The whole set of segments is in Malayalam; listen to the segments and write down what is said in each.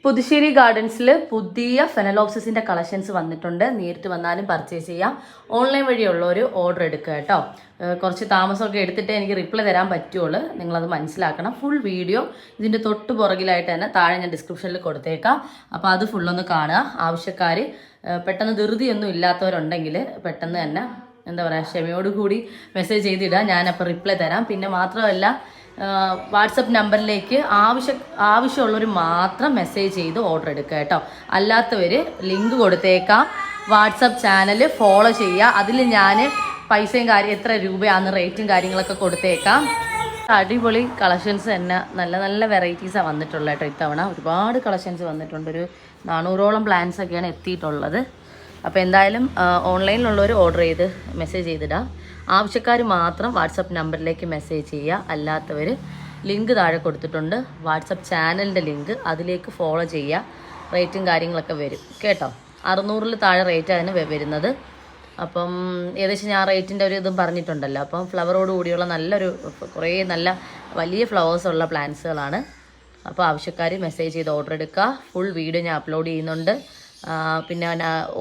പുതുശ്ശേരി ഗാർഡൻസിൽ പുതിയ ഫെനലോപ്സിസിൻ്റെ കളക്ഷൻസ് വന്നിട്ടുണ്ട്. നേരിട്ട് വന്നാലും പർച്ചേസ് ചെയ്യാം. ഓൺലൈൻ വഴിയുള്ളവർ ഓർഡർ എടുക്കുക കേട്ടോ. കുറച്ച് താമസമൊക്കെ എടുത്തിട്ടേ എനിക്ക് റിപ്ലൈ തരാൻ പറ്റുള്ളൂ. നിങ്ങളത് മനസ്സിലാക്കണം. ഫുൾ വീഡിയോ ഇതിൻ്റെ തൊട്ട് പുറകിലായിട്ട് തന്നെ താഴെ ഞാൻ ഡിസ്ക്രിപ്ഷനിൽ കൊടുത്തേക്കാം. അപ്പോൾ അത് ഫുള്ളൊന്ന് കാണുക. ആവശ്യക്കാർ പെട്ടെന്ന് ധൃതിയൊന്നും ഇല്ലാത്തവരുണ്ടെങ്കിൽ പെട്ടെന്ന് തന്നെ എന്താ പറയുക ക്ഷമയോടുകൂടി മെസ്സേജ് ചെയ്തിടുക. ഞാനപ്പോൾ റിപ്ലൈ തരാം. പിന്നെ മാത്രമല്ല വാട്സപ്പ് നമ്പറിലേക്ക് ആവശ്യമുള്ളവർ മാത്രം മെസ്സേജ് ചെയ്ത് ഓർഡർ എടുക്കുക കേട്ടോ. അല്ലാത്തവർ ലിങ്ക് കൊടുത്തേക്കാം. വാട്സപ്പ് ചാനൽ ഫോളോ ചെയ്യുക. അതിൽ ഞാൻ പൈസയും എത്ര രൂപയാണെന്ന് റേറ്റും കാര്യങ്ങളൊക്കെ കൊടുത്തേക്കാം. അടിപൊളി കളക്ഷൻസ് തന്നെ നല്ല നല്ല വെറൈറ്റീസാണ് വന്നിട്ടുള്ളത് കേട്ടോ. ഇത്തവണ ഒരുപാട് കളക്ഷൻസ് വന്നിട്ടുണ്ട്. ഒരു 400ഓളം പ്ലാൻസ് ഒക്കെയാണ് എത്തിയിട്ടുള്ളത്. അപ്പോൾ എന്തായാലും ഓൺലൈനിലുള്ളവർ ഓർഡർ ചെയ്ത് മെസ്സേജ് ചെയ്തിടാം. ആവശ്യക്കാർ മാത്രം വാട്സപ്പ് നമ്പറിലേക്ക് മെസ്സേജ് ചെയ്യുക. അല്ലാത്തവർ ലിങ്ക് താഴെ കൊടുത്തിട്ടുണ്ട്. വാട്സപ്പ് ചാനലിൻ്റെ ലിങ്ക്, അതിലേക്ക് ഫോളോ ചെയ്യുക. റേറ്റും കാര്യങ്ങളൊക്കെ വരും കേട്ടോ. 600-ൽ താഴെ റേറ്റ് അതിന് വരുന്നത്. അപ്പം ഏകദേശം ഞാൻ റേറ്റിൻ്റെ ഒരു ഇതും പറഞ്ഞിട്ടുണ്ടല്ലോ. അപ്പം ഫ്ലവറോട് കൂടിയുള്ള കുറേ നല്ല വലിയ ഫ്ലവേഴ്സുള്ള പ്ലാന്റ്സുകളാണ്. അപ്പോൾ ആവശ്യക്കാർ മെസ്സേജ് ചെയ്ത് ഓർഡർ എടുക്കുക. ഫുൾ വീഡിയോ ഞാൻ അപ്ലോഡ് ചെയ്യുന്നുണ്ട്. പിന്നെ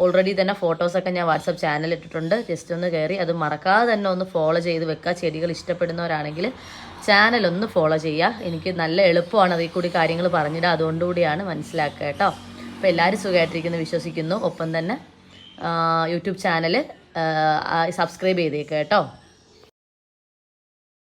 ഓൾറെഡി തന്നെ ഫോട്ടോസൊക്കെ ഞാൻ വാട്സപ്പ് ചാനൽ ഇട്ടിട്ടുണ്ട്. ജസ്റ്റ് ഒന്ന് കയറി അത് മറക്കാതെ തന്നെ ഒന്ന് ഫോളോ ചെയ്ത് വെക്കുക. ചെടികൾ ഇഷ്ടപ്പെടുന്നവരാണെങ്കിൽ ചാനലൊന്ന് ഫോളോ ചെയ്യുക. എനിക്ക് നല്ല എളുപ്പമാണ് അതിൽ കൂടി കാര്യങ്ങൾ പറഞ്ഞിടുക. അതുകൊണ്ടുകൂടിയാണ് മനസ്സിലാക്കുക കേട്ടോ. അപ്പോൾ എല്ലാവരും സുഖമായിട്ടിരിക്കുന്നു വിശ്വസിക്കുന്നു. ഒപ്പം തന്നെ യൂട്യൂബ് ചാനൽ സബ്സ്ക്രൈബ് ചെയ്തേക്കുക കേട്ടോ.